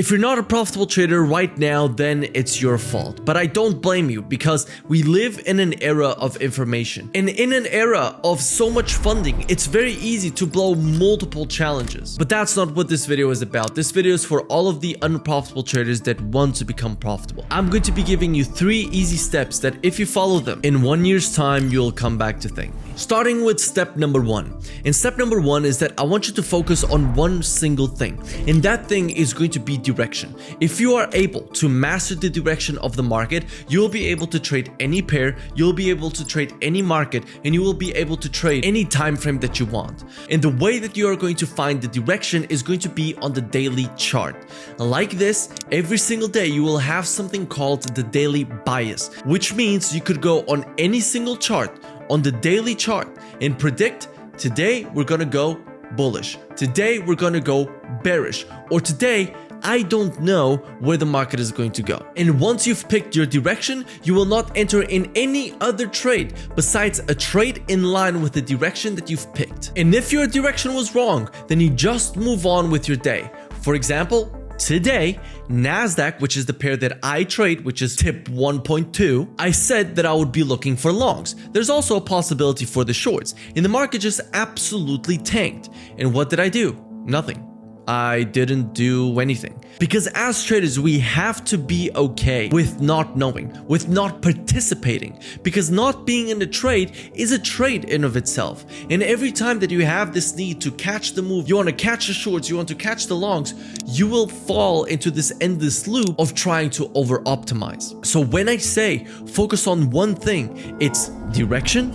If you're not a profitable trader right now, then it's your fault. But I don't blame you because we live in an era of information. And in an era of so much funding, it's very easy to blow multiple challenges. But that's not what this video is about. This video is for all of the unprofitable traders that want to become profitable. I'm going to be giving you 3 easy steps that if you follow them, in 1 year's time, you'll come back to thank me. Starting with step number 1. And step number 1 is that I want you to focus on one single thing. And that thing is going to be direction. If you are able to master the direction of the market, you'll be able to trade any pair, you'll be able to trade any market, and you will be able to trade any time frame that you want. And the way that you are going to find the direction is going to be on the daily chart. Like this, every single day you will have something called the daily bias, which means you could go on any single chart on the daily chart and predict today we're gonna go bullish, today we're gonna go bearish, or today I don't know where the market is going to go. And once you've picked your direction, you will not enter in any other trade besides a trade in line with the direction that you've picked. And if your direction was wrong, then you just move on with your day. For example, today, NASDAQ, which is the pair that I trade, which is tip 1.2, I said that I would be looking for longs. There's also a possibility for the shorts, and the market just absolutely tanked. And what did I do? Nothing. I didn't do anything. Because as traders, we have to be okay with not knowing, with not participating, because not being in the trade is a trade in of itself. And every time that you have this need to catch the move, you want to catch the shorts, you want to catch the longs, you will fall into this endless loop of trying to over optimize. So when I say focus on one thing, it's direction,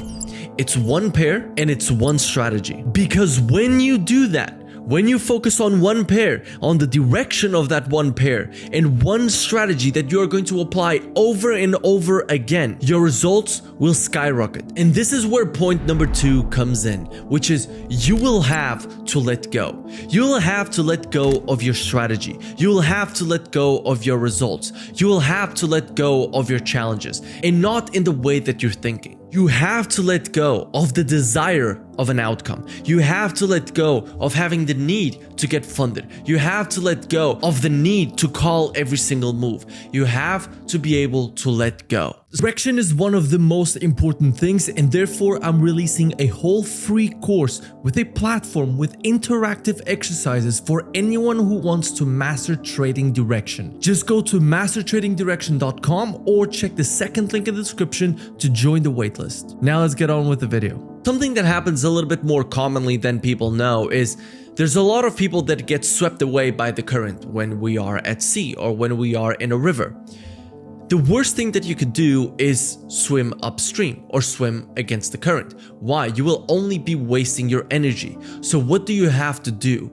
it's one pair, and it's one strategy. Because when you do that, when you focus on one pair, on the direction of that one pair, and one strategy that you are going to apply over and over again, your results will skyrocket. And this is where point number 2 comes in, which is you will have to let go. You will have to let go of your strategy. You will have to let go of your results. You will have to let go of your challenges, and not in the way that you're thinking. You have to let go of the desire of an outcome. You have to let go of having the need to get funded. You have to let go of the need to call every single move. You have to be able to let go. Direction is one of the most important things, and therefore I'm releasing a whole free course with a platform with interactive exercises for anyone who wants to master trading direction. Just go to mastertradingdirection.com or check the second link in the description to join the waitlist. Now let's get on with the video. Something that happens a little bit more commonly than people know is there's a lot of people that get swept away by the current when we are at sea or when we are in a river. The worst thing that you could do is swim upstream or swim against the current. Why? You will only be wasting your energy. So what do you have to do?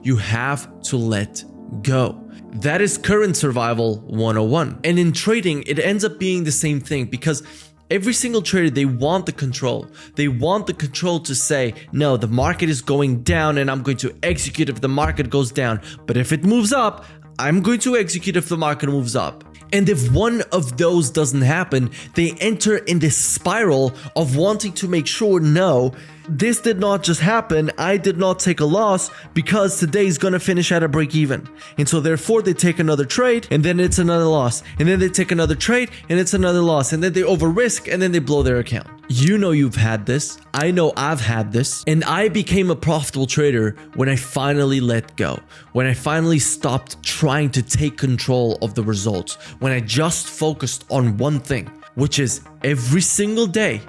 You have to let go. That is current survival 101. And in trading, it ends up being the same thing because every single trader, they want the control. They want the control to say, no, the market is going down and I'm going to execute if the market goes down. But if it moves up, I'm going to execute if the market moves up. And if one of those doesn't happen, they enter in this spiral of wanting to make sure, no, this did not just happen. I did not take a loss because today is going to finish at a break even. And so therefore they take another trade and then it's another loss. And then they take another trade and it's another loss. And then they over risk and then they blow their account. You know you've had this. I know I've had this. And I became a profitable trader when I finally let go. When I finally stopped trying to take control of the results. When I just focused on one thing, which is every single day,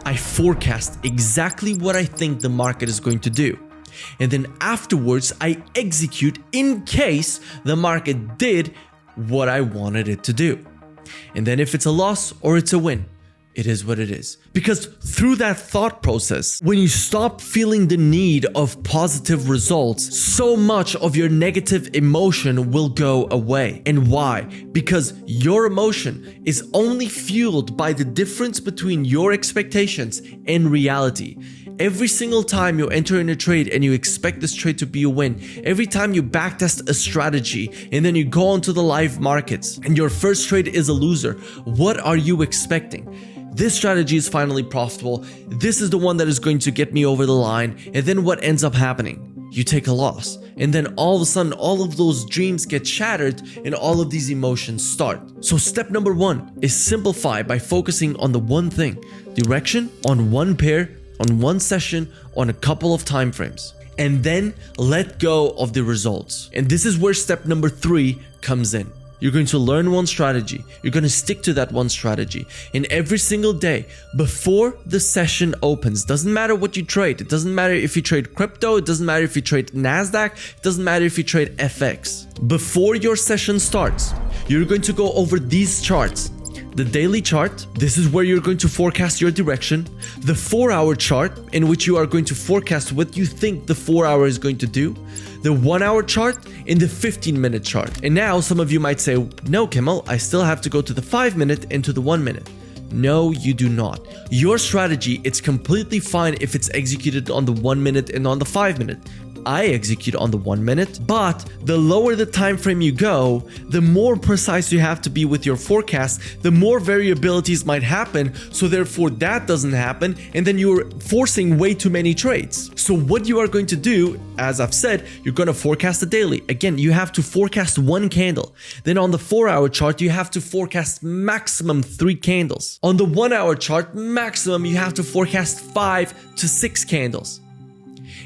I forecast exactly what I think the market is going to do. And then afterwards, I execute in case the market did what I wanted it to do. And then if it's a loss or it's a win, it is what it is. Because through that thought process, when you stop feeling the need of positive results, so much of your negative emotion will go away. And why? Because your emotion is only fueled by the difference between your expectations and reality. Every single time you enter in a trade and you expect this trade to be a win, every time you backtest a strategy and then you go onto the live markets and your first trade is a loser, what are you expecting? This strategy is finally profitable. This is the one that is going to get me over the line. And then what ends up happening? you take a loss. And then all of a sudden, all of those dreams get shattered and all of these emotions start. So step number 1 is simplify by focusing on the one thing, direction, on one pair, on one session, on a couple of time frames. And then let go of the results. And this is where step number 3 comes in. You're going to learn one strategy. You're going to stick to that one strategy. And every single day before the session opens, doesn't matter what you trade. It doesn't matter if you trade crypto. It doesn't matter if you trade NASDAQ. It doesn't matter if you trade FX. Before your session starts, you're going to go over these charts. The daily chart, this is where you're going to forecast your direction. The 4-hour chart, in which you are going to forecast what you think the 4-hour is going to do. The 1-hour chart, and the 15-minute chart. And now some of you might say, no, Kemal, I still have to go to the 5-minute and to the 1-minute. No, you do not. Your strategy, it's completely fine if it's executed on the 1-minute and on the 5-minute. I execute on the 1 minute, but the lower the time frame you go, the more precise you have to be with your forecast, the more variabilities might happen, so therefore that doesn't happen, and then you're forcing way too many trades. So what you are going to do, as I've said, you're going to forecast the daily. Again, you have to forecast 1 candle. Then on the 4-hour chart, you have to forecast maximum 3 candles. On the 1-hour chart, maximum you have to forecast 5 to 6 candles.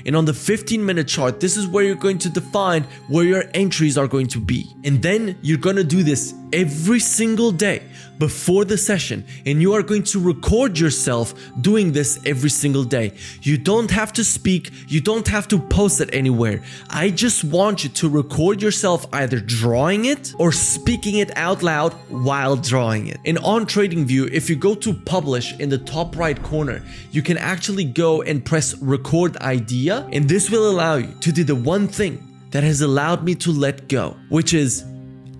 And on the 15-minute chart, this is where you're going to define where your entries are going to be. And then you're going to do this every single day before the session, and you are going to record yourself doing this every single day. You don't have to speak, you don't have to post it anywhere. I just want you to record yourself either drawing it or speaking it out loud while drawing it. And on TradingView, if you go to publish in the top right corner, you can actually go and press record idea, and this will allow you to do the one thing that has allowed me to let go, which is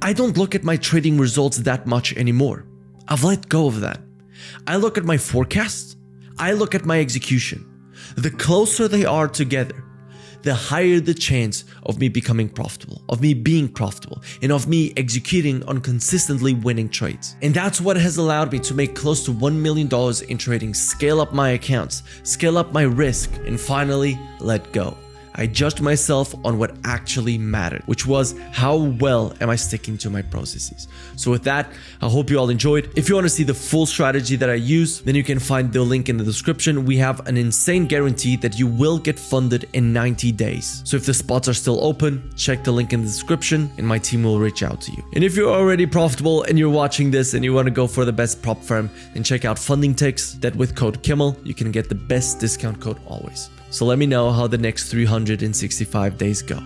I don't look at my trading results that much anymore. I've let go of that. I look at my forecast. I look at my execution. The closer they are together, the higher the chance of me becoming profitable, of me being profitable, and of me executing on consistently winning trades. And that's what has allowed me to make close to $1 million in trading, scale up my accounts, scale up my risk, and finally let go. I judged myself on what actually mattered, which was how well am I sticking to my processes. So with that, I hope you all enjoyed. If you want to see the full strategy that I use, then you can find the link in the description. We have an insane guarantee that you will get funded in 90 days. So if the spots are still open, check the link in the description and my team will reach out to you. And if you're already profitable and you're watching this and you want to go for the best prop firm, then check out Funding Ticks, that with code Kemal, you can get the best discount code always. So let me know how the next 365 days go.